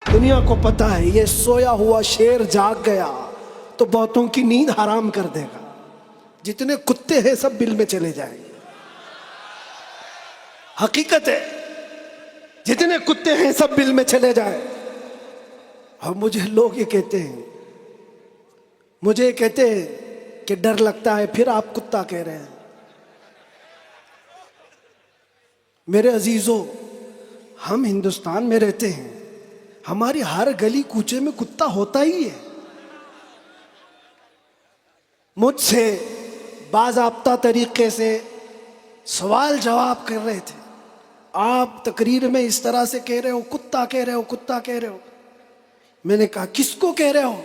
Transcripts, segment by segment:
دنیا کو پتا ہے یہ سویا ہوا شیر جاگ گیا تو بہتوں کی نیند حرام کر دے گا. جتنے کتے ہیں سب بل میں چلے جائیں گے. حقیقت ہے جتنے کتے ہیں سب بل میں چلے جائیں. اور مجھے لوگ یہ کہتے ہیں کہ ڈر لگتا ہے، پھر آپ کتا کہہ رہے ہیں. میرے عزیزو، ہم ہندوستان میں رہتے ہیں، ہماری ہر گلی کوچے میں کتا ہوتا ہی ہے. مجھ سے باضابطہ طریقے سے سوال جواب کر رہے تھے، آپ تقریر میں اس طرح سے کہہ رہے ہو، کتا کہہ رہے ہو، کتا کہہ رہے ہو. میں نے کہا کس کو کہہ رہے ہو؟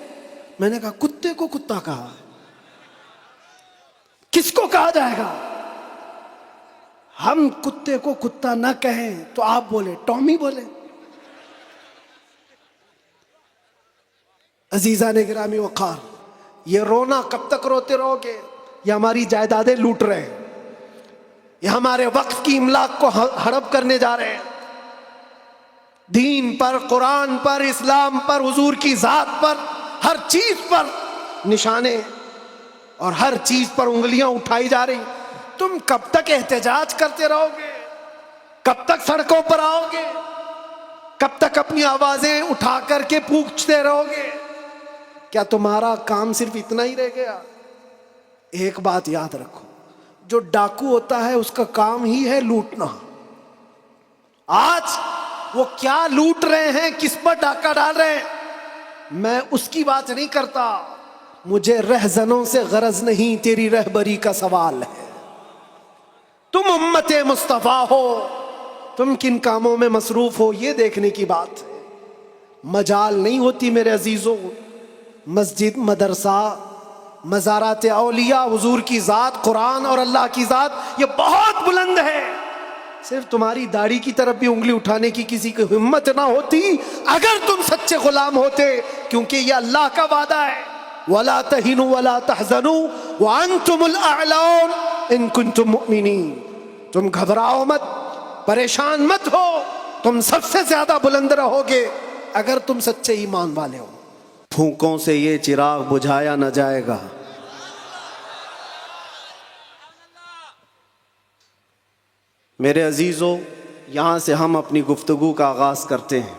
میں نے کہا کتے کو کتا کہا. کس کو کہا جائے گا؟ ہم کتے کو کتا نہ کہیں تو آپ بولے ٹامی بولے. عزیزان گرامی وقار، یہ رونا کب تک روتے رہو گے؟ یہ ہماری جائیدادیں لوٹ رہے ہیں، یہ ہمارے وقت کی املاک کو ہڑپ کرنے جا رہے ہیں. دین پر، قرآن پر، اسلام پر، حضور کی ذات پر، ہر چیز پر نشانے اور ہر چیز پر انگلیاں اٹھائی جا رہی. تم کب تک احتجاج کرتے رہو گے؟ کب تک سڑکوں پر آؤ گے؟ کب تک اپنی آوازیں اٹھا کر کے پوچھتے رہو گے؟ کیا تمہارا کام صرف اتنا ہی رہ گیا؟ ایک بات یاد رکھو، جو ڈاکو ہوتا ہے اس کا کام ہی ہے لوٹنا. آج وہ کیا لوٹ رہے ہیں، کس پر ڈاکہ ڈال رہے ہیں، میں اس کی بات نہیں کرتا. مجھے رہزنوں سے غرض نہیں، تیری رہبری کا سوال ہے. تم امت مصطفیٰ ہو، تم کن کاموں میں مصروف ہو، یہ دیکھنے کی بات ہے. مجال نہیں ہوتی میرے عزیزوں. مسجد، مدرسہ، مزارات اولیاء، حضور کی ذات، قرآن اور اللہ کی ذات یہ بہت بلند ہے. صرف تمہاری داڑھی کی طرف بھی انگلی اٹھانے کی کسی کی ہمت نہ ہوتی اگر تم سچے غلام ہوتے، کیونکہ یہ اللہ کا وعدہ ہے، وَلَا تَهِنُوا وَلَا تَحْزَنُوا وَأَنْتُمُ الْأَعْلَوْنَ إِن كُنتُم مُؤْمِنِينَ. تم گھبراؤ مت، پریشان مت ہو، تم سب سے زیادہ بلند رہو گے اگر تم سچے ایمان والے ہو. پھونکوں سے یہ چراغ بجھایا نہ جائے گا. میرے عزیزو، یہاں سے ہم اپنی گفتگو کا آغاز کرتے ہیں.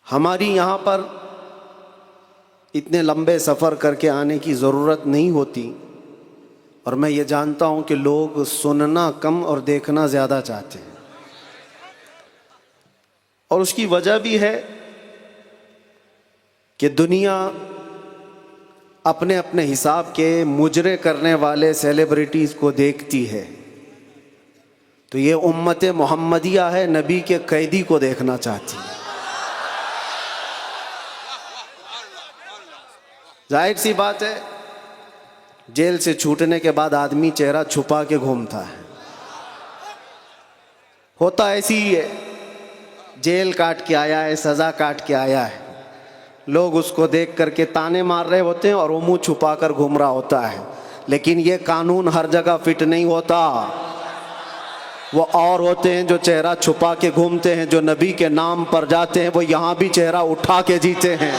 ہماری یہاں پر اتنے لمبے سفر کر کے آنے کی ضرورت نہیں ہوتی، اور میں یہ جانتا ہوں کہ لوگ سننا کم اور دیکھنا زیادہ چاہتے ہیں. اور اس کی وجہ بھی ہے کہ دنیا اپنے اپنے حساب کے مجرے کرنے والے سیلیبریٹیز کو دیکھتی ہے، تو یہ امت محمدیہ ہے، نبی کے قیدی کو دیکھنا چاہتی ہے. ظاہر سی بات ہے، جیل سے چھوٹنے کے بعد آدمی چہرہ چھپا کے گھومتا ہے. ہوتا ایسی ہی ہے، جیل کاٹ کے آیا ہے، سزا کاٹ کے آیا ہے، لوگ اس کو دیکھ کر کے تانے مار رہے ہوتے ہیں اور وہ منہ چھپا کر گھوم رہا ہوتا ہے. لیکن یہ قانون ہر جگہ فٹ نہیں ہوتا. وہ اور ہوتے ہیں جو چہرہ چھپا کے گھومتے ہیں، جو نبی کے نام پر جاتے ہیں، وہ یہاں بھی چہرہ اٹھا کے جیتے ہیں،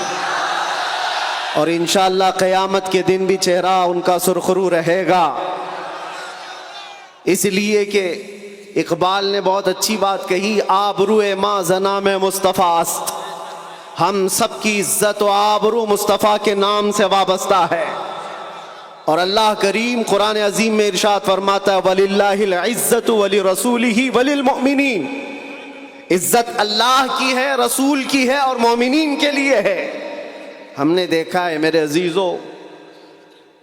اور انشاءاللہ قیامت کے دن بھی چہرہ ان کا سرخرو رہے گا. اس لیے کہ اقبال نے بہت اچھی بات کہی، آبروئے ما زنا میں مصطفیٰ است. ہم سب کی عزت و آبرو مصطفیٰ کے نام سے وابستہ ہے. اور اللہ کریم قرآن عظیم میں ارشاد فرماتا ہے، وَلِلَّهِ الْعِزَّةُ وَلِرَسُولِهِ وَلِلْمُؤْمِنِينَ. عزت اللہ کی ہے، رسول کی ہے، اور مومنین کے لیے ہے. ہم نے دیکھا ہے میرے عزیزو،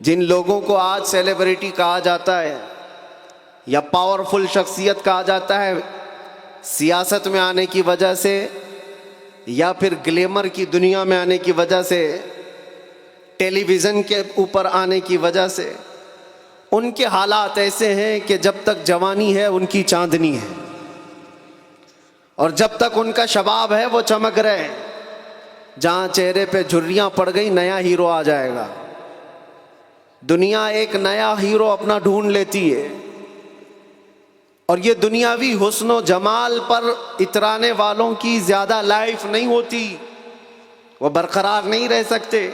جن لوگوں کو آج سیلیبریٹی کہا جاتا ہے یا پاورفل شخصیت کہا جاتا ہے، سیاست میں آنے کی وجہ سے یا پھر گلیمر کی دنیا میں آنے کی وجہ سے، ٹیلی ویژن کے اوپر آنے کی وجہ سے، ان کے حالات ایسے ہیں کہ جب تک جوانی ہے ان کی چاندنی ہے، اور جب تک ان کا شباب ہے وہ چمک رہے ہیں. جہاں چہرے پہ جھریاں پڑ گئی، نیا ہیرو آ جائے گا. دنیا ایک نیا ہیرو اپنا ڈھونڈ لیتی ہے. اور یہ دنیاوی حسن و جمال پر اترانے والوں کی زیادہ لائف نہیں ہوتی، وہ برقرار نہیں رہ سکتے،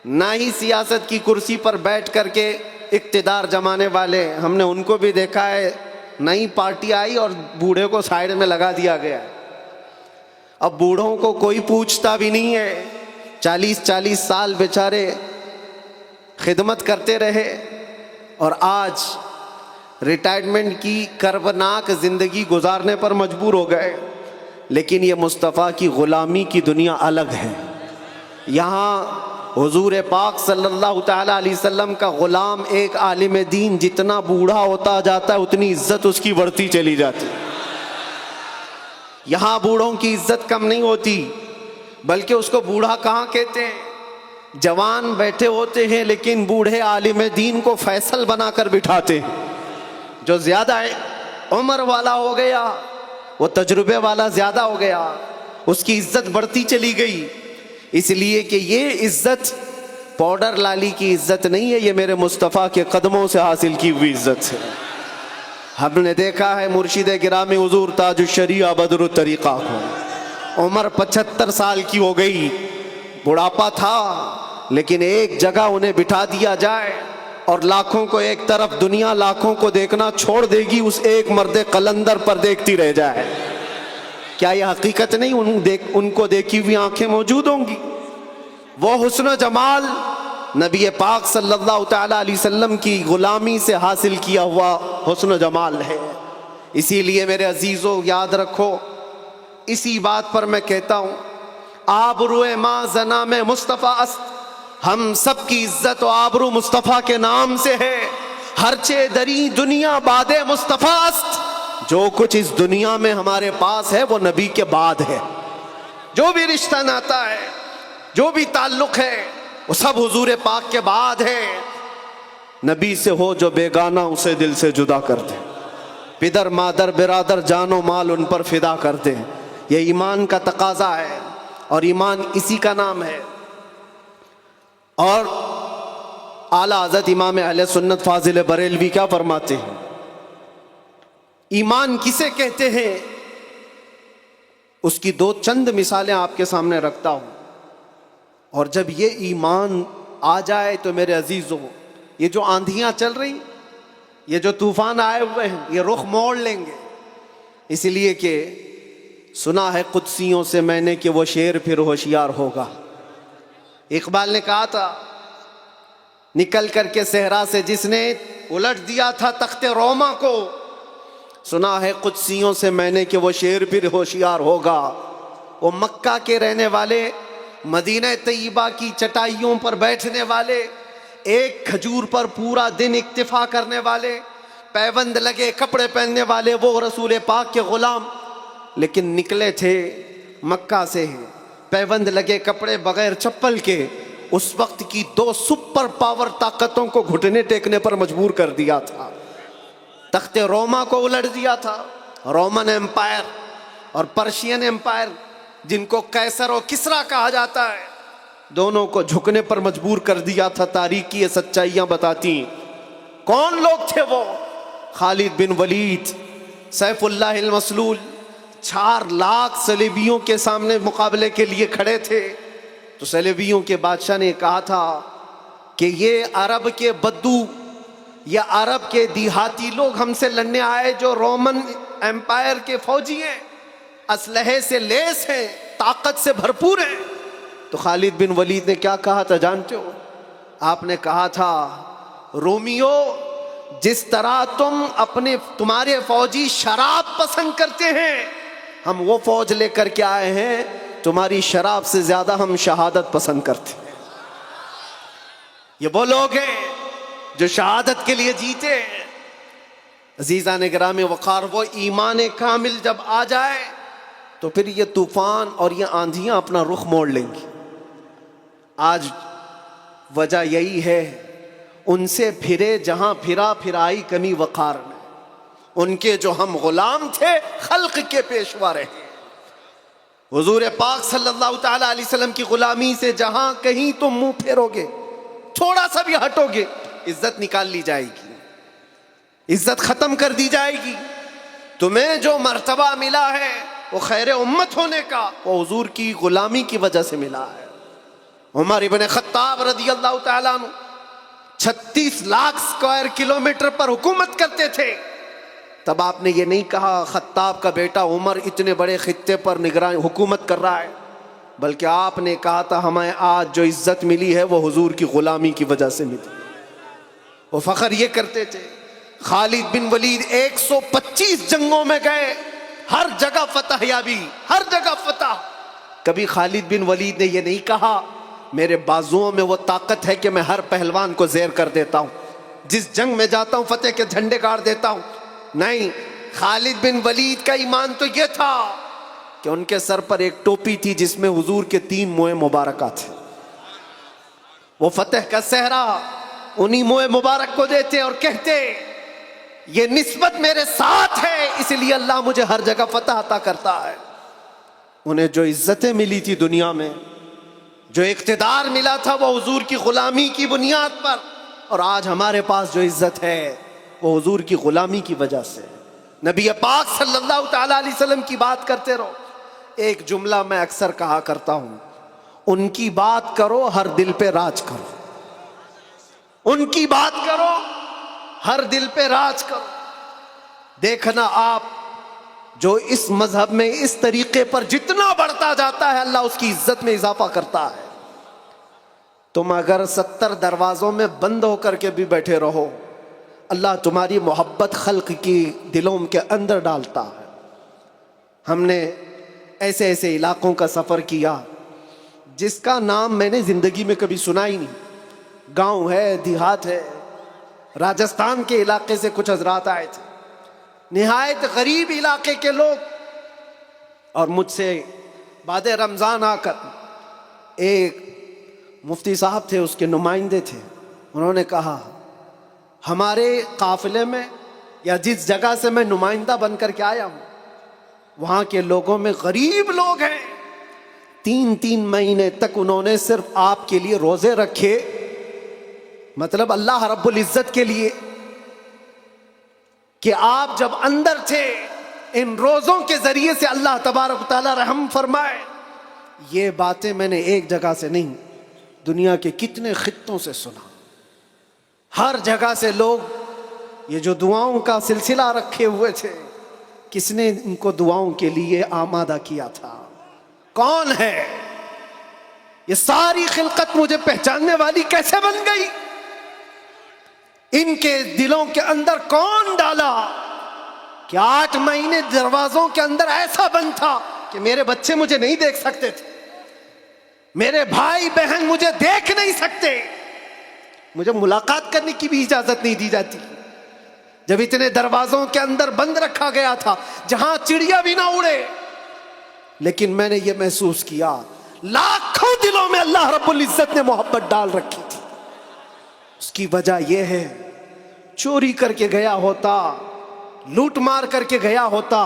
نہ ہی سیاست کی کرسی پر بیٹھ کر کے اقتدار جمانے والے، ہم نے ان کو بھی دیکھا ہے، نئی پارٹی آئی اور بوڑھے کو سائیڈ میں لگا دیا گیا۔ اب بوڑھوں کو کوئی پوچھتا بھی نہیں ہے، 40 سال بیچارے خدمت کرتے رہے اور آج ریٹائرمنٹ کی کربناک زندگی گزارنے پر مجبور ہو گئے۔ لیکن یہ مصطفیٰ کی غلامی کی دنیا الگ ہے۔ یہاں حضور پاک صلی اللہ تعالیٰ علیہ وسلم کا غلام ایک عالم دین جتنا بوڑھا ہوتا جاتا ہے اتنی عزت اس کی بڑھتی چلی جاتی۔ یہاں بوڑھوں کی عزت کم نہیں ہوتی، بلکہ اس کو بوڑھا کہاں کہتے ہیں؟ جوان بیٹھے ہوتے ہیں لیکن بوڑھے عالم دین کو فیصل بنا کر بٹھاتے ہیں۔ جو زیادہ عمر والا ہو گیا، وہ تجربے والا زیادہ ہو گیا، اس کی عزت بڑھتی چلی گئی، اس لیے کہ یہ عزت پاؤڈر لالی کی عزت نہیں ہے، یہ میرے مصطفیٰ کے قدموں سے حاصل کی ہوئی عزت ہے۔ ہم نے دیکھا ہے مرشد گرامی حضور تاج الشریعہ بدر الطریقہ کو عمر 75 سال کی ہو گئی، بڑھاپا تھا، لیکن ایک جگہ انہیں بٹھا دیا جائے اور لاکھوں کو ایک طرف، دنیا لاکھوں کو دیکھنا چھوڑ دے گی، اس ایک مرد قلندر پر دیکھتی رہ جائے۔ کیا یہ حقیقت نہیں؟ ان کو دیکھی ہوئی آنکھیں موجود ہوں گی۔ وہ حسن و جمال نبی پاک صلی اللہ تعالیٰ علیہ وسلم کی غلامی سے حاصل کیا ہوا حسن و جمال ہے۔ اسی لیے میرے عزیزو یاد رکھو، اسی بات پر میں کہتا ہوں، آبرو ما زنام مصطفیٰ است، ہم سب کی عزت و آبرو مصطفیٰ کے نام سے ہے۔ ہرچے دری دنیا باد مصطفیٰ است، جو کچھ اس دنیا میں ہمارے پاس ہے وہ نبی کے بعد ہے۔ جو بھی رشتہ ناتا ہے، جو بھی تعلق ہے، وہ سب حضور پاک کے بعد ہے۔ نبی سے ہو جو بیگانہ اسے دل سے جدا کر دے، پدر مادر برادر جان و مال ان پر فدا کر دے۔ یہ ایمان کا تقاضا ہے اور ایمان اسی کا نام ہے۔ اور اعلیٰ حضرت امام اہل سنت فاضل بریلوی کیا فرماتے ہیں؟ ایمان کسے کہتے ہیں؟ اس کی دو چند مثالیں آپ کے سامنے رکھتا ہوں، اور جب یہ ایمان آ جائے تو میرے عزیزو، یہ جو آندھیاں چل رہی، یہ جو طوفان آئے ہوئے ہیں، یہ رخ موڑ لیں گے، اس لیے کہ سنا ہے قدسیوں سے میں نے کہ وہ شیر پھر ہوشیار ہوگا۔ اقبال نے کہا تھا، نکل کر کے صحرا سے جس نے الٹ دیا تھا تخت روما کو، سنا ہے قدسیوں سے میں نے کہ وہ شیر پھر ہوشیار ہوگا۔ وہ مکہ کے رہنے والے، مدینہ طیبہ کی چٹائیوں پر بیٹھنے والے، ایک کھجور پر پورا دن اکتفا کرنے والے، پیوند لگے کپڑے پہننے والے، وہ رسول پاک کے غلام، لیکن نکلے تھے مکہ سے پیوند لگے کپڑے بغیر چپل کے، اس وقت کی دو سپر پاور طاقتوں کو گھٹنے ٹیکنے پر مجبور کر دیا تھا۔ تخت روما کو الٹ دیا تھا، رومن ایمپائر، اور پرشین ایمپائر جن کو قیصر و کسریٰ کہا جاتا ہے، دونوں کو جھکنے پر مجبور کر دیا تھا۔ تاریخ کی یہ سچائیاں بتاتی ہیں۔ کون لوگ تھے وہ؟ خالد بن ولید، سیف اللہ المسلول، 4 لاکھ صلیبیوں کے سامنے مقابلے کے لیے کھڑے تھے، تو صلیبیوں کے بادشاہ نے کہا تھا کہ یہ عرب کے بدو یا عرب کے دیہاتی لوگ ہم سے لڑنے آئے جو رومن ایمپائر کے فوجی ہیں، اسلحے سے لیس ہیں، طاقت سے بھرپور ہیں۔ تو خالد بن ولید نے کیا کہا تھا جانتے ہو؟ آپ نے کہا تھا، رومیو، جس طرح تمہارے فوجی شراب پسند کرتے ہیں، ہم وہ فوج لے کر کے آئے ہیں، تمہاری شراب سے زیادہ ہم شہادت پسند کرتے ہیں۔ یہ وہ لوگ ہیں جو شہادت کے لیے جیتے ہیں۔ عزیزان گرامی وقار، وہ ایمان کامل جب آ جائے تو پھر یہ طوفان اور یہ آندھیاں اپنا رخ موڑ لیں گی۔ آج وجہ یہی ہے، ان سے پھرے جہاں پھرا پھرائی کمی وقار میں، ان کے جو ہم غلام تھے خلق کے پیشوا رہے۔ حضور پاک صلی اللہ تعالیٰ علیہ وسلم کی غلامی سے جہاں کہیں تم منہ پھیرو گے، تھوڑا سا بھی ہٹو گے، عزت نکال لی جائے گی۔ عزت ختم کر دی جائے گی. تمہیں جو مرتبہ ملا ہے وہ خیر امت ہونے کا وہ حضور کی غلامی کی وجہ سے ملا ہے. عمر ابن خطاب رضی اللہ تعالیٰ عنہ 36 لاکھ اسکوائر کلومیٹر پر حکومت کرتے تھے. تب آپ نے یہ نہیں کہا خطاب کا بیٹا عمر اتنے بڑے خطے پر نگران حکومت کر رہا ہے، بلکہ آپ نے کہا تھا ہمیں آج جو عزت ملی ہے وہ حضور کی غلامی کی وجہ سے ملی. وہ فخر یہ کرتے تھے. خالد بن ولید 125 جنگوں میں گئے، ہر جگہ فتح یابی، ہر جگہ فتح. کبھی خالد بن ولید نے یہ نہیں کہا میرے بازوؤں میں وہ طاقت ہے کہ میں ہر پہلوان کو زیر کر دیتا ہوں، جس جنگ میں جاتا ہوں فتح کے جھنڈے گاڑ دیتا ہوں. نہیں، خالد بن ولید کا ایمان تو یہ تھا کہ ان کے سر پر ایک ٹوپی تھی جس میں حضور کے 3 موئے مبارکہ تھے. وہ فتح کا صحرا انہی موئے مبارک کو دیتے اور کہتے یہ نسبت میرے ساتھ ہے اس لیے اللہ مجھے ہر جگہ فتح عطا کرتا ہے. انہیں جو عزتیں ملی تھی دنیا میں، جو اقتدار ملا تھا وہ حضور کی غلامی کی بنیاد پر، اور آج ہمارے پاس جو عزت ہے وہ حضور کی غلامی کی وجہ سے. نبی پاک صلی اللہ تعالیٰ علیہ وسلم کی بات کرتے رہو. ایک جملہ میں اکثر کہا کرتا ہوں، ان کی بات کرو ہر دل پہ راج کرو. ان کی بات کرو ہر دل پہ راج کرو. دیکھنا آپ جو اس مذہب میں اس طریقے پر جتنا بڑھتا جاتا ہے اللہ اس کی عزت میں اضافہ کرتا ہے. تم اگر 70 دروازوں میں بند ہو کر کے بھی بیٹھے رہو اللہ تمہاری محبت خلق کی دلوں کے اندر ڈالتا ہے. ہم نے ایسے ایسے علاقوں کا سفر کیا جس کا نام میں نے زندگی میں کبھی سنا ہی نہیں. گاؤں ہے، دیہات ہے. راجستھان کے علاقے سے کچھ حضرات آئے تھے، نہایت غریب علاقے کے لوگ، اور مجھ سے بعد رمضان آ کر ایک مفتی صاحب تھے، اس کے نمائندے تھے. انہوں نے کہا ہمارے قافلے میں یا جس جگہ سے میں نمائندہ بن کر کے آیا ہوں وہاں کے لوگوں میں غریب لوگ ہیں. 3 مہینے تک انہوں نے صرف آپ کے لیے روزے رکھے، مطلب اللہ رب العزت کے لیے کہ آپ جب اندر تھے ان روزوں کے ذریعے سے اللہ تبارک و تعالی رحم فرمائے. یہ باتیں میں نے ایک جگہ سے نہیں، دنیا کے کتنے خطوں سے سنا. ہر جگہ سے لوگ یہ جو دعاؤں کا سلسلہ رکھے ہوئے تھے، کس نے ان کو دعاؤں کے لیے آمادہ کیا تھا؟ کون ہے؟ یہ ساری خلقت مجھے پہچاننے والی کیسے بن گئی؟ ان کے دلوں کے اندر کون ڈالا کہ 8 مہینے دروازوں کے اندر ایسا بند تھا کہ میرے بچے مجھے نہیں دیکھ سکتے تھے، میرے بھائی بہن مجھے دیکھ نہیں سکتے، مجھے ملاقات کرنے کی بھی اجازت نہیں دی جاتی. جب اتنے دروازوں کے اندر بند رکھا گیا تھا جہاں چڑیا بھی نہ اڑے، لیکن میں نے یہ محسوس کیا لاکھوں دلوں میں اللہ رب العزت نے محبت ڈال رکھی تھی. اس کی وجہ یہ ہے چوری کر کے گیا ہوتا، لوٹ مار کر کے گیا ہوتا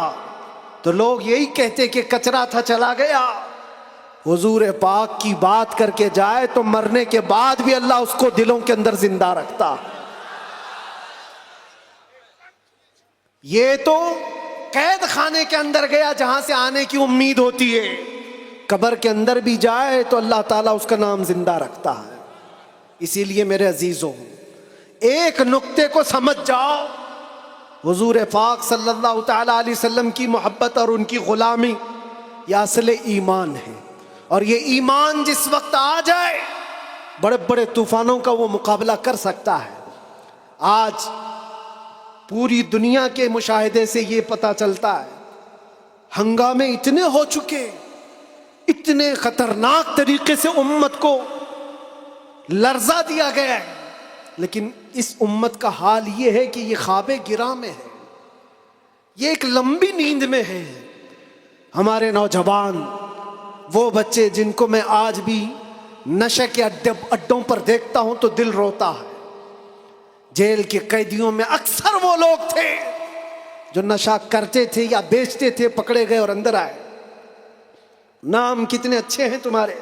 تو لوگ یہی کہتے کہ کچرا تھا چلا گیا. حضور پاک کی بات کر کے جائے تو مرنے کے بعد بھی اللہ اس کو دلوں کے اندر زندہ رکھتا. یہ تو قید خانے کے اندر گیا جہاں سے آنے کی امید ہوتی ہے، قبر کے اندر بھی جائے تو اللہ تعالیٰ اس کا نام زندہ رکھتا ہے. اسی لیے میرے عزیزوں ایک نقطے کو سمجھ جاؤ، حضور پاک صلی اللہ تعالیٰ علیہ وسلم کی محبت اور ان کی غلامی یہ اصل ایمان ہے. اور یہ ایمان جس وقت آ جائے بڑے بڑے طوفانوں کا وہ مقابلہ کر سکتا ہے. آج پوری دنیا کے مشاہدے سے یہ پتہ چلتا ہے ہنگامے اتنے ہو چکے، اتنے خطرناک طریقے سے امت کو لرزہ دیا گیا ہے، لیکن اس امت کا حال یہ ہے کہ یہ خواب گراں میں ہے، یہ ایک لمبی نیند میں ہے. ہمارے نوجوان، وہ بچے جن کو میں آج بھی نشے کے اڈوں پر دیکھتا ہوں تو دل روتا ہے. جیل کے قیدیوں میں اکثر وہ لوگ تھے جو نشہ کرتے تھے یا بیچتے تھے، پکڑے گئے اور اندر آئے. نام کتنے اچھے ہیں تمہارے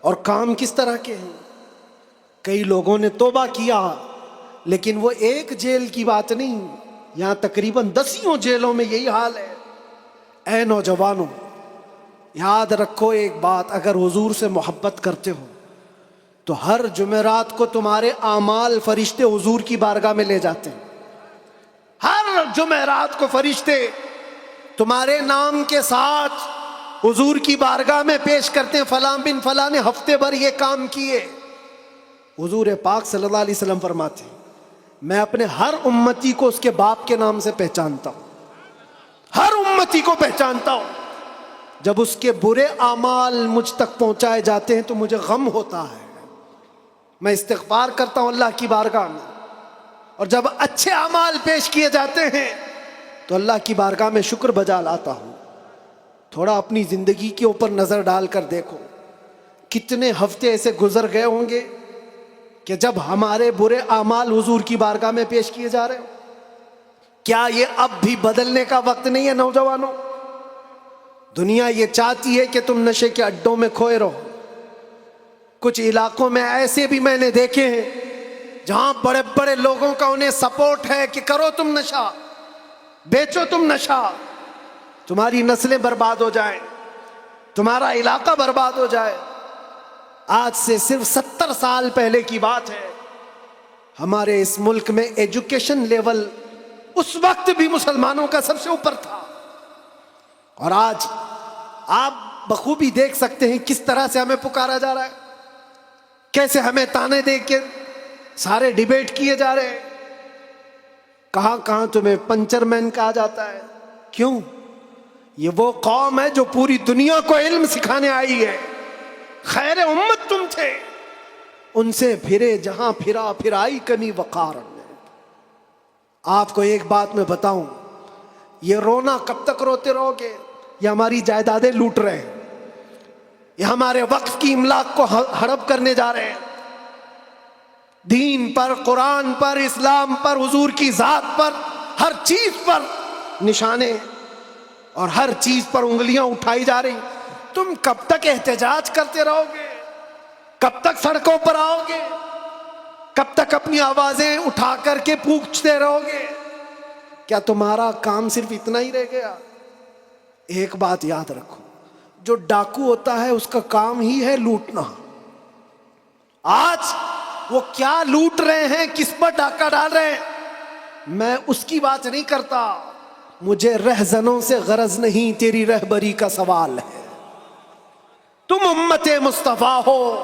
اور کام کس طرح کے ہیں. کئی لوگوں نے توبہ کیا لیکن وہ ایک جیل کی بات نہیں، یہاں تقریباً 10 جیلوں میں یہی حال ہے۔ اے نوجوانوں، یاد رکھو ایک بات، اگر حضور سے محبت کرتے ہو تو ہر جمعرات کو تمہارے اعمال فرشتے حضور کی بارگاہ میں لے جاتے ہیں۔ ہر جمعرات کو فرشتے تمہارے نام کے ساتھ حضور کی بارگاہ میں پیش کرتے ہیں، فلاں بن فلاں نے ہفتے بھر یہ کام کیے۔ حضور پاک صلی اللہ علیہ وسلم فرماتے ہیں میں اپنے ہر امتی کو اس کے باپ کے نام سے پہچانتا ہوں، ہر امتی کو پہچانتا ہوں۔ جب اس کے برے اعمال مجھ تک پہنچائے جاتے ہیں تو مجھے غم ہوتا ہے، میں استغفار کرتا ہوں اللہ کی بارگاہ میں، اور جب اچھے اعمال پیش کیے جاتے ہیں تو اللہ کی بارگاہ میں شکر بجا لاتا ہوں۔ تھوڑا اپنی زندگی کے اوپر نظر ڈال کر دیکھو، کتنے ہفتے ایسے گزر گئے ہوں گے کہ جب ہمارے برے اعمال حضور کی بارگاہ میں پیش کیے جا رہے ہو۔ کیا یہ اب بھی بدلنے کا وقت نہیں ہے نوجوانوں؟ دنیا یہ چاہتی ہے کہ تم نشے کے اڈوں میں کھوئے رہو۔ کچھ علاقوں میں ایسے بھی میں نے دیکھے ہیں جہاں بڑے بڑے لوگوں کا انہیں سپورٹ ہے کہ کرو تم نشہ، بیچو تم نشہ، تمہاری نسلیں برباد ہو جائیں، تمہارا علاقہ برباد ہو جائے۔ آج سے صرف 70 سال پہلے کی بات ہے، ہمارے اس ملک میں ایجوکیشن لیول اس وقت بھی مسلمانوں کا سب سے اوپر تھا، اور آج آپ بخوبی دیکھ سکتے ہیں کس طرح سے ہمیں پکارا جا رہا ہے، کیسے ہمیں تانے دے کے سارے ڈیبیٹ کیے جا رہے ہیں۔ کہاں کہاں تمہیں پنچر مین کہا جاتا ہے، کیوں؟ یہ وہ قوم ہے جو پوری دنیا کو علم سکھانے آئی ہے، خیر امت تم تھے، ان سے پھرے جہاں پھرا پھرائی کمی وقار۔ آپ کو ایک بات میں بتاؤں، یہ رونا کب تک روتے رہو گے؟ یہ ہماری جائیدادیں لوٹ رہے ہیں، یہ ہمارے وقف کی املاک کو ہڑپ کرنے جا رہے ہیں، دین پر، قرآن پر، اسلام پر، حضور کی ذات پر، ہر چیز پر نشانے اور ہر چیز پر انگلیاں اٹھائی جا رہی۔ تم کب تک احتجاج کرتے رہو گے؟ کب تک سڑکوں پر آؤ گے؟ کب تک اپنی آوازیں اٹھا کر کے پوچھتے رہو گے؟ کیا تمہارا کام صرف اتنا ہی رہ گیا؟ ایک بات یاد رکھو، جو ڈاکو ہوتا ہے اس کا کام ہی ہے لوٹنا۔ آج وہ کیا لوٹ رہے ہیں، کس پر ڈاکہ ڈال رہے ہیں، میں اس کی بات نہیں کرتا، مجھے رہزنوں سے غرض نہیں، تیری رہبری کا سوال ہے۔ تم امت مصطفیٰ ہو،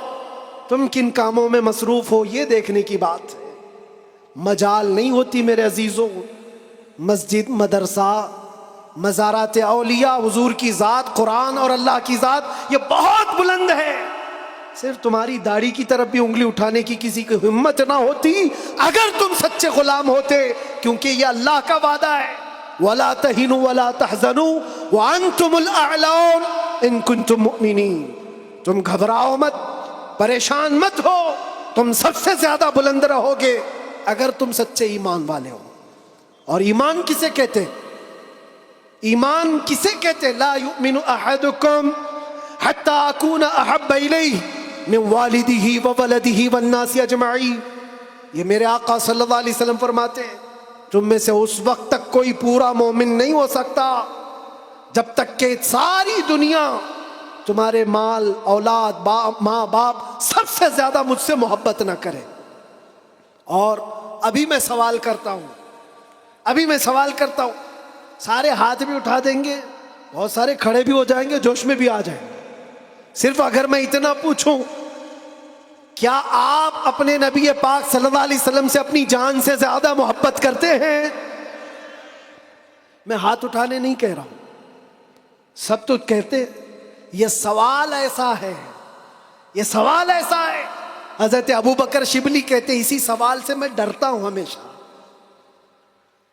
تم کن کاموں میں مصروف ہو یہ دیکھنے کی بات ہے۔ مجال نہیں ہوتی میرے عزیزوں، مسجد، مدرسہ، مزارات اولیاء، حضور کی ذات، قرآن اور اللہ کی ذات یہ بہت بلند ہے۔ صرف تمہاری داڑھی کی طرف بھی انگلی اٹھانے کی کسی کی ہمت نہ ہوتی اگر تم سچے غلام ہوتے، کیونکہ یہ اللہ کا وعدہ ہے، وَلَا تَهِنُوا وَلَا تَحْزَنُوا وَأَنْتُمُ الْأَعْلَوْنَ إِن كُنتُم مُؤْمِنِينَ۔ تم گھبراؤ مت، پریشان مت ہو، تم سب سے زیادہ بلند رہو گے اگر تم سچے ایمان والے ہو۔ اور ایمان کسے کہتے؟ ایمان کسے کہتے؟ لا یؤمن احدکم حتی اکون احب الیہ من والدہ وولدہ والناس اجمعین۔ یہ میرے آقا صلی اللہ علیہ وسلم فرماتے ہیں تم میں سے اس وقت تک کوئی پورا مومن نہیں ہو سکتا جب تک کہ ساری دنیا تمہارے مال، اولاد، ماں باپ سب سے زیادہ مجھ سے محبت نہ کرے۔ اور ابھی میں سوال کرتا ہوں، سارے ہاتھ بھی اٹھا دیں گے، بہت سارے کھڑے بھی ہو جائیں گے، جوش میں بھی آ جائیں گے۔ صرف اگر میں اتنا پوچھوں، کیا آپ اپنے نبی پاک صلی اللہ علیہ وسلم سے اپنی جان سے زیادہ محبت کرتے ہیں؟ میں ہاتھ اٹھانے نہیں کہہ رہا ہوں، سب تو کہتے ہیں۔ یہ سوال ایسا ہے، حضرت ابوبکر شبلی کہتے ہیں اسی سوال سے میں ڈرتا ہوں ہمیشہ،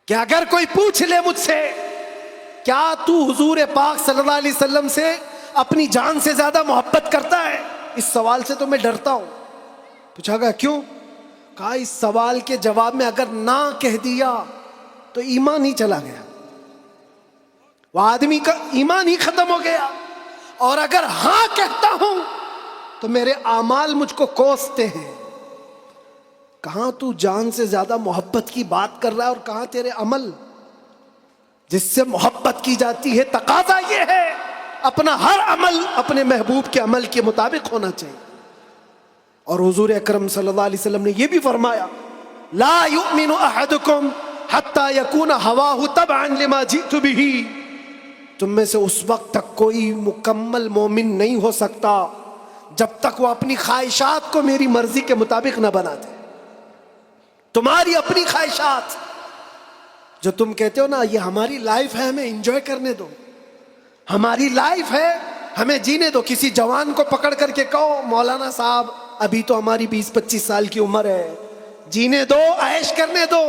کہ اگر کوئی پوچھ لے مجھ سے کیا تو حضور پاک صلی اللہ علیہ وسلم سے اپنی جان سے زیادہ محبت کرتا ہے، اس سوال سے تو میں ڈرتا ہوں۔ پوچھا گیا کیوں؟ کہا اس سوال کے جواب میں اگر نہ کہہ دیا تو ایمان ہی چلا گیا، وہ آدمی کا ایمان ہی ختم ہو گیا، اور اگر ہاں کہتا ہوں تو میرے اعمال مجھ کو کوستے ہیں۔ کہاں تو جان سے زیادہ محبت کی بات کر رہا ہے اور کہاں تیرے عمل جس سے محبت کی جاتی ہے. تقاضا یہ ہے اپنا ہر عمل اپنے محبوب کے عمل کے مطابق ہونا چاہیے. اور حضور اکرم صلی اللہ علیہ وسلم نے یہ بھی فرمایا لا یؤمن احدکم حتی یکون ہواہ تبعا لما جئت بہ. تم میں سے اس وقت تک کوئی مکمل مومن نہیں ہو سکتا جب تک وہ اپنی خواہشات کو میری مرضی کے مطابق نہ بنا دے. تمہاری اپنی خواہشات جو تم کہتے ہو نا یہ ہماری لائف ہے ہمیں انجوائے کرنے دو, ہماری لائف ہے ہمیں جینے دو. کسی جوان کو پکڑ کر کے کہو مولانا صاحب ابھی تو ہماری 20-25 سال کی عمر ہے, جینے دو, عیش کرنے دو.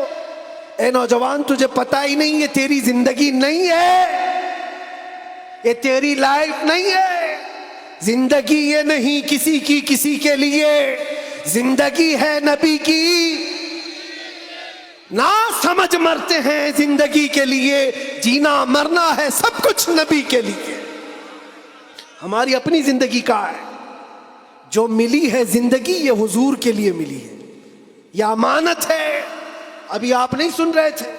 اے نوجوان تجھے پتہ ہی نہیں یہ تیری زندگی نہیں ہے, یہ تیری لائف نہیں ہے. زندگی یہ نہیں کسی کی کسی کے لیے, زندگی ہے نبی کی. نہ سمجھ مرتے ہیں زندگی کے لیے, جینا مرنا ہے سب کچھ نبی کے لیے. ہماری اپنی زندگی کا ہے, جو ملی ہے زندگی یہ حضور کے لیے ملی ہے, یہ امانت ہے. ابھی آپ نہیں سن رہے تھے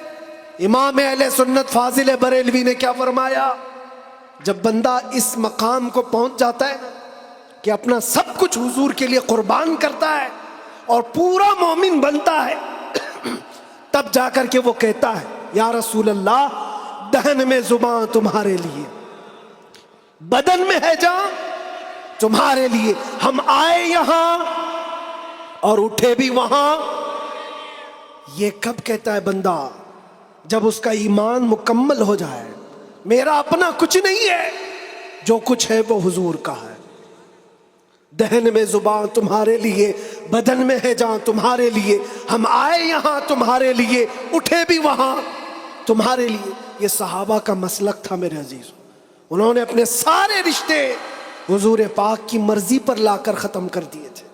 امام اہل سنت فاضل بریلوی نے کیا فرمایا؟ جب بندہ اس مقام کو پہنچ جاتا ہے کہ اپنا سب کچھ حضور کے لیے قربان کرتا ہے اور پورا مومن بنتا ہے, تب جا کر کے وہ کہتا ہے یا رسول اللہ دہن میں زبان تمہارے لیے, بدن میں ہے جان تمہارے لیے. ہم آئے یہاں اور اٹھے بھی وہاں. یہ کب کہتا ہے بندہ؟ جب اس کا ایمان مکمل ہو جائے. میرا اپنا کچھ نہیں ہے, جو کچھ ہے وہ حضور کا ہے. دہن میں زبان تمہارے لیے, بدن میں ہے جان تمہارے لیے. ہم آئے یہاں تمہارے لیے, اٹھے بھی وہاں تمہارے لیے. یہ صحابہ کا مسلک تھا میرے عزیزوں. انہوں نے اپنے سارے رشتے حضور پاک کی مرضی پر لا کر ختم کر دیے تھے.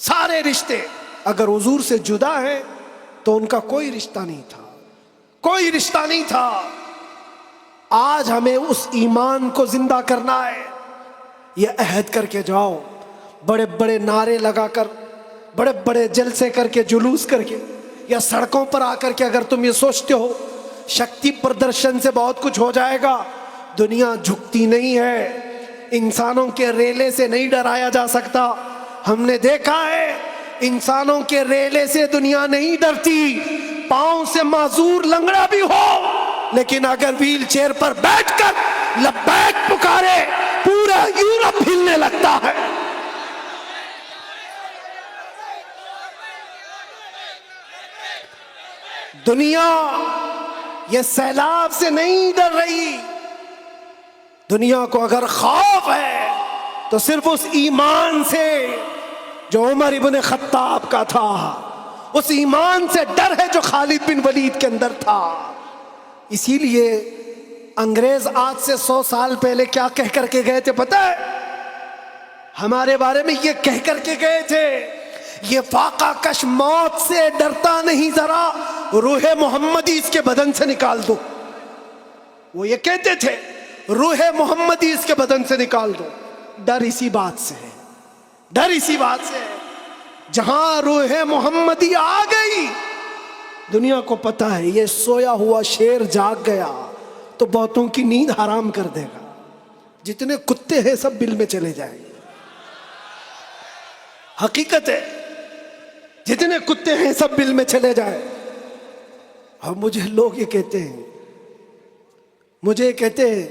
سارے رشتے اگر حضور سے جدا ہیں تو ان کا کوئی رشتہ نہیں تھا, کوئی رشتہ نہیں تھا. آج ہمیں اس ایمان کو زندہ کرنا ہے. یہ عہد کر کے جاؤ, بڑے بڑے نعرے لگا کر, بڑے بڑے جلسے کر کے, جلوس کر کے, یا سڑکوں پر آ کر کے اگر تم یہ سوچتے ہو شکتی پردرشن سے بہت کچھ ہو جائے گا, دنیا جھکتی نہیں ہے. انسانوں کے ریلے سے نہیں ڈرایا جا سکتا. ہم نے دیکھا ہے انسانوں کے ریلے سے دنیا نہیں ڈرتی. پاؤں سے معذور لنگڑا بھی ہو لیکن اگر ویل چیئر پر بیٹھ کر لبیک پکارے پورا یورپ ہلنے لگتا ہے. دنیا یہ سیلاب سے نہیں ڈر رہی. دنیا کو اگر خوف ہے تو صرف اس ایمان سے جو عمر ابن خطاب کا تھا, اس ایمان سے ڈر ہے جو خالد بن ولید کے اندر تھا. اسی لیے انگریز آج سے 100 سال پہلے کیا کہہ کر کے گئے تھے پتہ ہے؟ ہمارے بارے میں یہ کہہ کر کے گئے تھے یہ فاقہ کش موت سے ڈرتا نہیں, ذرا روح محمدی اس کے بدن سے نکال دو. وہ یہ کہتے تھے روح محمدی اس کے بدن سے نکال دو. ڈر اسی بات سے ہے, ڈر اسی بات سے ہے. جہاں روح محمدی آ گئی دنیا کو پتہ ہے یہ سویا ہوا شیر جاگ گیا تو بہتوں کی نیند حرام کر دے گا. جتنے کتے ہیں سب بل میں چلے جائیں گے. حقیقت ہے جتنے کتے ہیں سب بل میں چلے جائیں. اور مجھے لوگ یہ کہتے ہیں, مجھے کہتے ہیں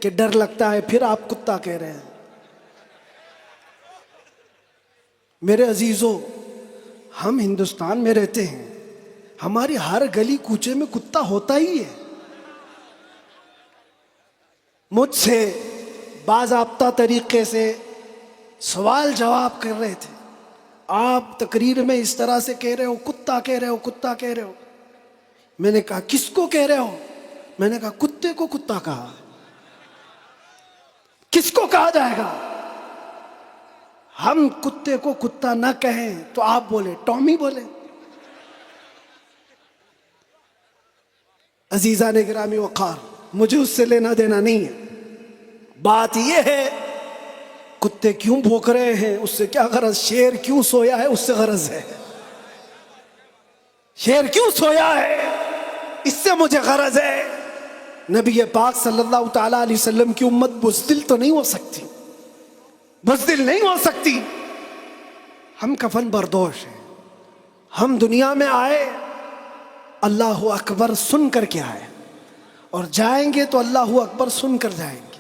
کہ ڈر لگتا ہے, پھر آپ کتا کہہ رہے ہیں. میرے عزیزوں ہم ہندوستان میں رہتے ہیں, ہماری ہر گلی کوچے میں کتا ہوتا ہی ہے. مجھ سے باضابطہ طریقے سے سوال جواب کر رہے تھے, آپ تقریر میں اس طرح سے کہہ رہے ہو, کتا کہہ رہے ہو, کتا کہہ رہے ہو. میں نے کہا کس کو کہہ رہے ہو؟ میں نے کہا کتے کو کتا کہا. کس کو کہا جائے گا؟ ہم کتے کو کتا نہ کہیں تو آپ بولے ٹامی بولے. عزیزان گرامی وقار, مجھے اس سے لینا دینا نہیں ہے. بات یہ ہے کتے کیوں بھوک رہے ہیں اس سے کیا غرض, شیر کیوں سویا ہے اس سے غرض ہے. شیر کیوں سویا ہے، اس سے مجھے غرض ہے نبی پاک صلی اللہ تعالی علیہ وسلم کی امت بزدل تو نہیں ہو سکتی، بزدل نہیں ہو سکتی۔ ہم کفن بردوش ہیں، ہم دنیا میں آئے اللہ اکبر سن کر کے آئے، اور جائیں گے تو اللہ اکبر سن کر جائیں گے،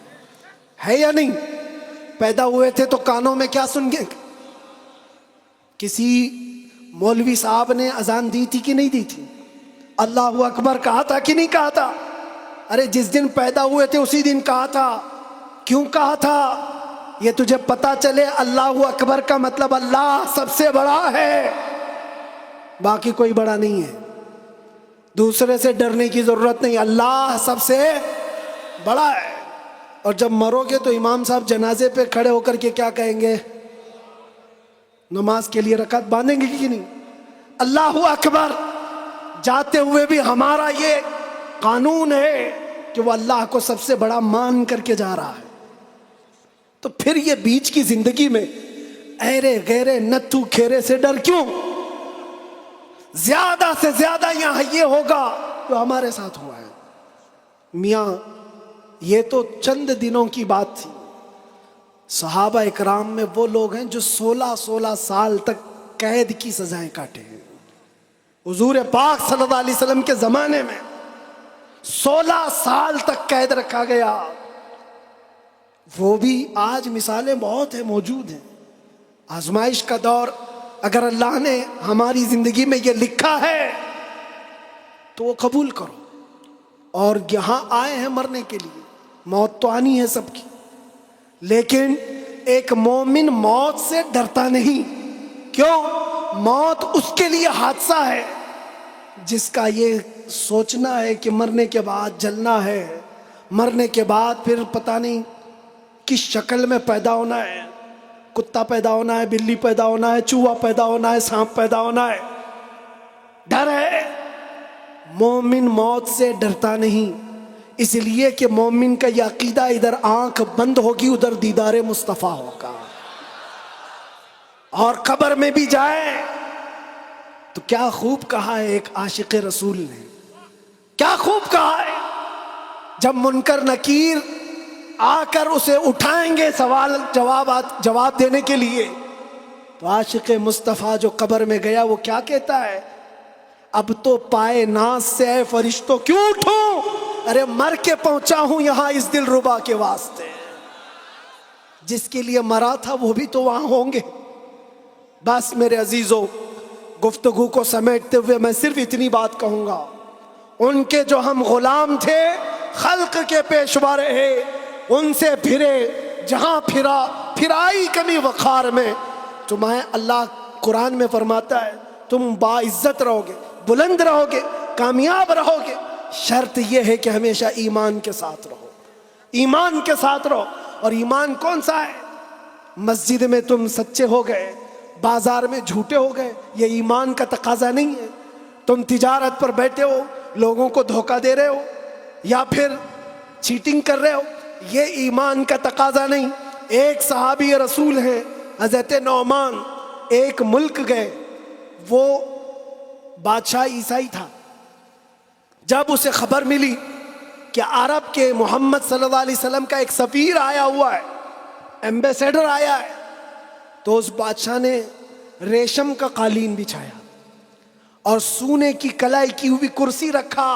ہے یا نہیں؟ پیدا ہوئے تھے تو کانوں میں کیا سن گے؟ کسی مولوی صاحب نے اذان دی تھی کہ نہیں دی تھی؟ اللہ اکبر کہا تھا کہ نہیں کہا تھا؟ ارے جس دن پیدا ہوئے تھے اسی دن کہا تھا۔ کیوں کہا تھا؟ یہ تجھے پتا چلے اللہ اکبر کا مطلب اللہ سب سے بڑا ہے، باقی کوئی بڑا نہیں ہے، دوسرے سے ڈرنے کی ضرورت نہیں، اللہ سب سے بڑا ہے۔ اور جب مرو گے تو امام صاحب جنازے پہ کھڑے ہو کر کے کیا کہیں گے؟ نماز کے لیے رکعت باندھیں گے کہ نہیں؟ اللہ اکبر جاتے ہوئے بھی ہمارا یہ قانون ہے کہ وہ اللہ کو سب سے بڑا مان کر کے جا رہا ہے۔ تو پھر یہ بیچ کی زندگی میں ایرے غیرے نتھو کھیرے سے ڈر کیوں؟ زیادہ سے زیادہ یہاں یہ ہوگا جو ہمارے ساتھ ہوا ہے۔ میاں یہ تو چند دنوں کی بات تھی، صحابہ اکرام میں وہ لوگ ہیں جو 16 سال تک قید کی سزائیں کاٹے ہیں۔ حضور پاک صلی اللہ علیہ وسلم کے زمانے میں 16 سال تک قید رکھا گیا۔ وہ بھی آج مثالیں بہت ہیں، موجود ہیں۔ آزمائش کا دور، اگر اللہ نے ہماری زندگی میں یہ لکھا ہے تو وہ قبول کرو۔ اور یہاں آئے ہیں مرنے کے لیے، موت تو آنی ہے سب کی، لیکن ایک مومن موت سے ڈرتا نہیں۔ کیوں؟ موت اس کے لیے حادثہ ہے جس کا یہ سوچنا ہے کہ مرنے کے بعد جلنا ہے، مرنے کے بعد پھر پتہ نہیں کس شکل میں پیدا ہونا ہے، کتا پیدا ہونا ہے، بلی پیدا ہونا ہے، چوہا پیدا ہونا ہے، سانپ پیدا ہونا ہے، ڈر ہے۔ مومن موت سے ڈرتا نہیں، اس لیے کہ مومن کا یہ عقیدہ ادھر آنکھ بند ہوگی ادھر دیدار مصطفیٰ ہوگا، اور قبر میں بھی جائے تو کیا خوب کہا ہے ایک عاشق رسول نے، کیا خوب کہا ہے، جب منکر نکیر آ کر اسے اٹھائیں گے سوال جواب دینے کے لیے، تو عاشق مصطفیٰ جو قبر میں گیا وہ کیا کہتا ہے؟ اب تو پائے ناز سے اے فرشتوں کیوں اٹھوں، ارے مر کے پہنچا ہوں یہاں اس دل ربا کے واسطے۔ جس کے لیے مرا تھا وہ بھی تو وہاں ہوں گے۔ بس میرے عزیزو، گفتگو کو سمیٹتے ہوئے میں صرف اتنی بات کہوں گا، ان کے جو ہم غلام تھے، خلق کے پیشوا رہے، ان سے پھرے جہاں پھرائی کمی وقار میں، تمہیں اللہ قرآن میں فرماتا ہے تم باعزت رہو گے، بلند رہو گے، کامیاب رہو گے، شرط یہ ہے کہ ہمیشہ ایمان کے ساتھ رہو، ایمان کے ساتھ رہو۔ اور ایمان کون سا ہے؟ مسجد میں تم سچے ہو گئے، بازار میں جھوٹے ہو گئے، یہ ایمان کا تقاضا نہیں ہے۔ تم تجارت پر بیٹھے ہو، لوگوں کو دھوکہ دے رہے ہو یا پھر چیٹنگ کر رہے ہو، یہ ایمان کا تقاضا نہیں۔ ایک صحابی رسول ہیں حضرت نعمان، ایک ملک گئے، وہ بادشاہ عیسائی تھا۔ جب اسے خبر ملی کہ عرب کے محمد صلی اللہ علیہ وسلم کا ایک سفیر آیا ہوا ہے، ایمبیسیڈر آیا ہے، تو اس بادشاہ نے ریشم کا قالین بچھایا اور سونے کی کلائی کی ہوئی کرسی رکھا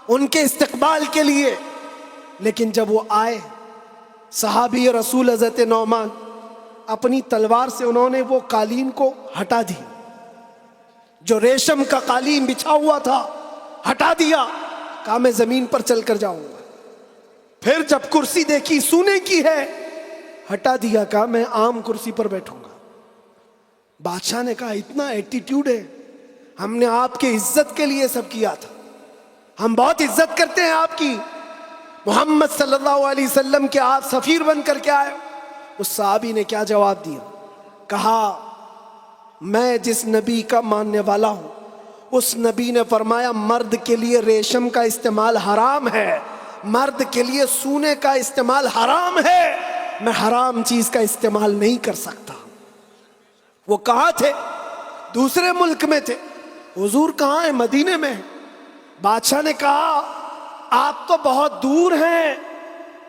ان کے استقبال کے لیے۔ لیکن جب وہ آئے، صحابی رسول حضرت نعمان، اپنی تلوار سے انہوں نے وہ قالین کو ہٹا دی، جو ریشم کا قالین بچھا ہوا تھا ہٹا دیا، کہا میں زمین پر چل کر جاؤں گا۔ پھر جب کرسی دیکھی سونے کی ہے، ہٹا دیا، کہا میں عام کرسی پر بیٹھوں گا۔ بادشاہ نے کہا اتنا ایٹیٹیوڈ ہے، ہم نے آپ کے عزت کے لیے سب کیا تھا، ہم بہت عزت کرتے ہیں آپ کی، محمد صلی اللہ علیہ وسلم کے آپ سفیر بن کر کے آئے۔ اس صحابی نے کیا جواب دیا؟ کہا میں جس نبی کا ماننے والا ہوں، اس نبی نے فرمایا مرد کے لیے ریشم کا استعمال حرام ہے، مرد کے لیے سونے کا استعمال حرام ہے، میں حرام چیز کا استعمال نہیں کر سکتا۔ وہ کہاں تھے؟ دوسرے ملک میں تھے، حضور کہاں ہے؟ مدینے میں۔ بادشاہ نے کہا آپ تو بہت دور ہیں،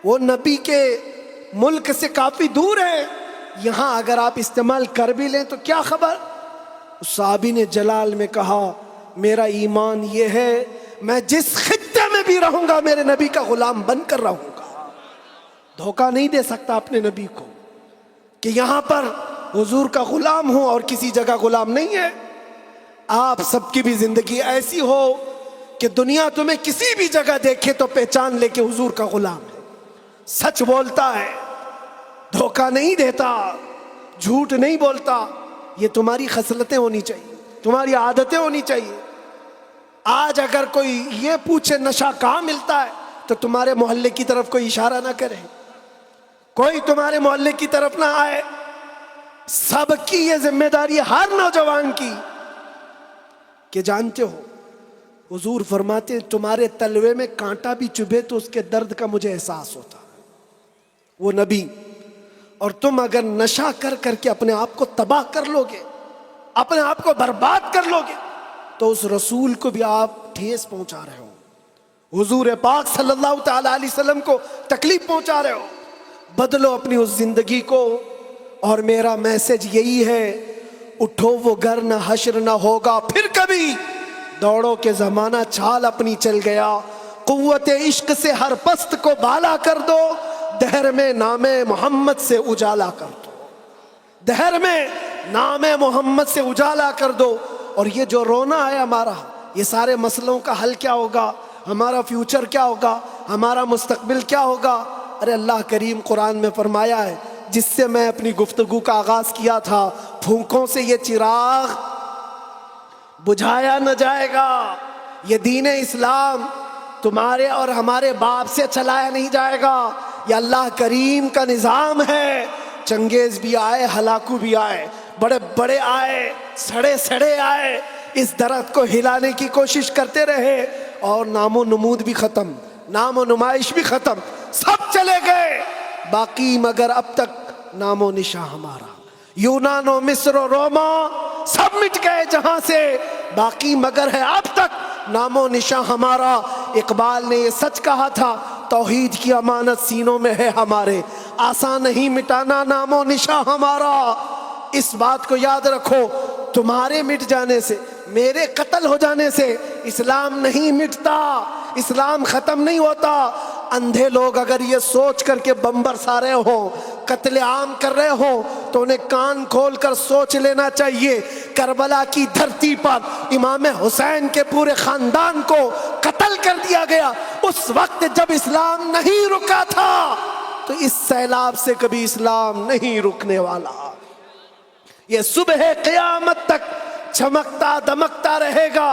وہ نبی کے ملک سے کافی دور ہے، یہاں اگر آپ استعمال کر بھی لیں تو کیا خبر؟ اس صحابی نے جلال میں کہا میرا ایمان یہ ہے میں جس خطے میں بھی رہوں گا میرے نبی کا غلام بن کر رہوں گا، دھوکہ نہیں دے سکتا اپنے نبی کو کہ یہاں پر حضور کا غلام ہوں اور کسی جگہ غلام نہیں ہے۔ آپ سب کی بھی زندگی ایسی ہو کہ دنیا تمہیں کسی بھی جگہ دیکھے تو پہچان لے کہ حضور کا غلام ہے، سچ بولتا ہے، دھوکہ نہیں دیتا، جھوٹ نہیں بولتا۔ یہ تمہاری خصلتیں ہونی چاہیے، تمہاری عادتیں ہونی چاہیے۔ آج اگر کوئی یہ پوچھے نشہ کہاں ملتا ہے تو تمہارے محلے کی طرف کوئی اشارہ نہ کرے، کوئی تمہارے محلے کی طرف نہ آئے۔ سب کی یہ ذمہ داری ہر نوجوان کی کہ جانتے ہو حضور فرماتے تمہارے تلوے میں کانٹا بھی چبھے تو اس کے درد کا مجھے احساس ہوتا ہے، وہ نبی۔ اور تم اگر نشہ کر کر کے اپنے آپ کو تباہ کر لو گے، اپنے آپ کو برباد کر لو گے تو اس رسول کو بھی آپ ٹھیس پہنچا رہے ہو، حضور پاک صلی اللہ تعالی علیہ وسلم کو تکلیف پہنچا رہے ہو۔ بدلو اپنی اس زندگی کو، اور میرا میسج یہی ہے اٹھو وہ گھر نہ حشر نہ ہوگا پھر کبھی، دوڑو کے زمانہ چھال اپنی چل گیا، قوت عشق سے ہر پست کو بالا کر دو، دہر میں نام محمد سے اجالا کر دو، دہر میں نام محمد سے اجالا کر دو۔ اور یہ جو رونا ہے ہمارا، یہ سارے مسئلوں کا حل کیا ہوگا، ہمارا فیوچر کیا ہوگا، ہمارا مستقبل کیا ہوگا؟ ارے اللہ کریم قرآن میں فرمایا ہے، جس سے میں اپنی گفتگو کا آغاز کیا تھا، پھونکوں سے یہ چراغ بجھایا نہ جائے گا، یہ دین اسلام تمہارے اور ہمارے باپ سے چلایا نہیں جائے گا، یہ اللہ کریم کا نظام ہے۔ چنگیز بھی آئے، ہلاکو بھی آئے، بڑے بڑے آئے، سڑے سڑے آئے، اس درخت کو ہلانے کی کوشش کرتے رہے، اور نام و نمود بھی ختم، نام و نمائش بھی ختم، سب چلے گئے، باقی مگر اب تک نام و نشاں ہمارا۔ یونان و مصر و روما سب مٹ گئے جہاں سے، باقی مگر ہے اب تک نام و نشاں ہمارا۔ اقبال نے یہ سچ کہا تھا، توحید کی امانت سینوں میں ہے ہمارے، آسان نہیں مٹانا نام و نشاں ہمارا۔ اس بات کو یاد رکھو، تمہارے مٹ جانے سے، میرے قتل ہو جانے سے اسلام نہیں مٹتا، اسلام ختم نہیں ہوتا۔ اندھے لوگ اگر یہ سوچ کر کے بم برسا رہے ہوں، قتل عام کر رہے ہوں، تو انہیں کان کھول کر سوچ لینا چاہیے، کربلا کی دھرتی پر امام حسین کے پورے خاندان کو قتل کر دیا گیا، اس وقت جب اسلام نہیں رکا تھا، تو اس سیلاب سے کبھی اسلام نہیں رکنے والا، یہ صبح قیامت تک چمکتا دمکتا رہے گا۔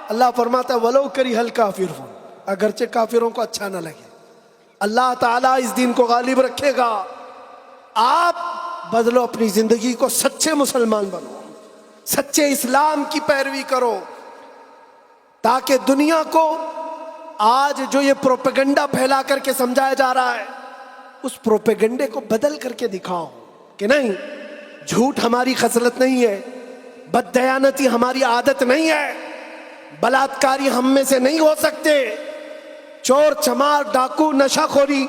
اللہ فرماتا ہے وَلَوْ كَرِهَ الْكَافِرُونَ، اگرچہ کافروں کو اچھا نہ لگے، اللہ تعالیٰ اس دین کو غالب رکھے گا۔ آپ بدلو اپنی زندگی کو، سچے مسلمان بنو، سچے اسلام کی پیروی کرو، تاکہ دنیا کو آج جو یہ پروپیگنڈا پھیلا کر کے سمجھایا جا رہا ہے، اس پروپیگنڈے کو بدل کر کے دکھاؤ کہ نہیں، جھوٹ ہماری خصلت نہیں ہے، بددیانتی ہماری عادت نہیں ہے، بلاತ್ಕಾری ہم میں سے نہیں ہو سکتے، چور چمار ڈاکو نشہ خوری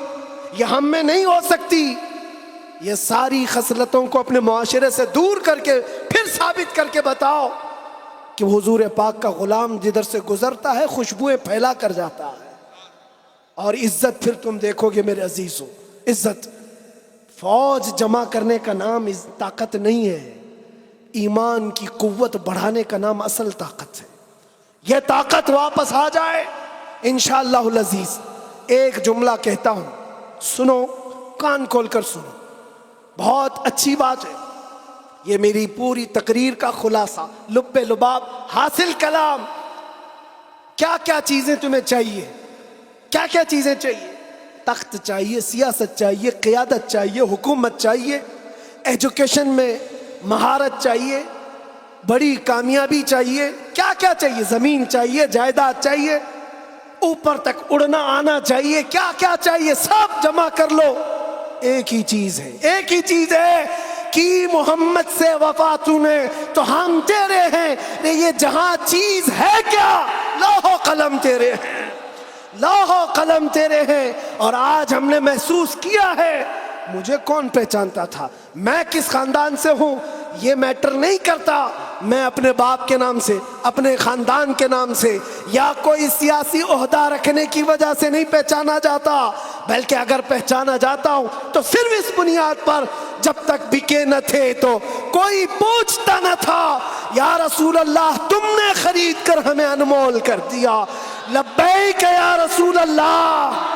یہ ہم میں نہیں ہو سکتی۔ یہ ساری خصلتوں کو اپنے معاشرے سے دور کر کے پھر ثابت کر کے بتاؤ کہ حضور پاک کا غلام جدھر سے گزرتا ہے خوشبوئیں پھیلا کر جاتا ہے۔ اور عزت پھر تم دیکھو گے میرے عزیزوں، عزت فوج جمع کرنے کا نام طاقت نہیں ہے، ایمان کی قوت بڑھانے کا نام اصل طاقت ہے۔ یہ طاقت واپس آ جائے انشاءاللہ العزیز۔ ایک جملہ کہتا ہوں، سنو، کان کھول کر سنو، بہت اچھی بات ہے، یہ میری پوری تقریر کا خلاصہ، لب لباب حاصل کلام۔ کیا کیا چیزیں تمہیں چاہیے، کیا کیا چیزیں چاہیے؟ تخت چاہیے، سیاست چاہیے، قیادت چاہیے، حکومت چاہیے، ایجوکیشن میں مہارت چاہیے، بڑی کامیابی چاہیے، کیا کیا چاہیے؟ زمین چاہیے، جائیداد چاہیے، اوپر تک اڑنا آنا چاہیے، کیا کیا چاہیے؟ سب جمع کر لو، ایک ہی چیز ہے، ایک ہی چیز ہے کی محمد سے وفا تو نے تو ہم تیرے ہیں، یہ جہاں چیز ہے کیا، لوح و قلم تیرے ہیں، لوح و قلم تیرے ہیں۔ اور آج ہم نے محسوس کیا ہے، مجھے کون پہچانتا تھا، میں کس خاندان سے ہوں یہ میٹر نہیں کرتا، میں اپنے باپ کے نام سے، اپنے خاندان کے نام سے یا کوئی سیاسی عہدہ رکھنے کی وجہ سے نہیں پہچانا جاتا، بلکہ اگر پہچانا جاتا ہوں تو صرف اس بنیاد پر جب تک بکے نہ تھے تو کوئی پوچھتا نہ تھا، یا رسول اللہ تم نے خرید کر ہمیں انمول کر دیا، لبیک یا رسول اللہ۔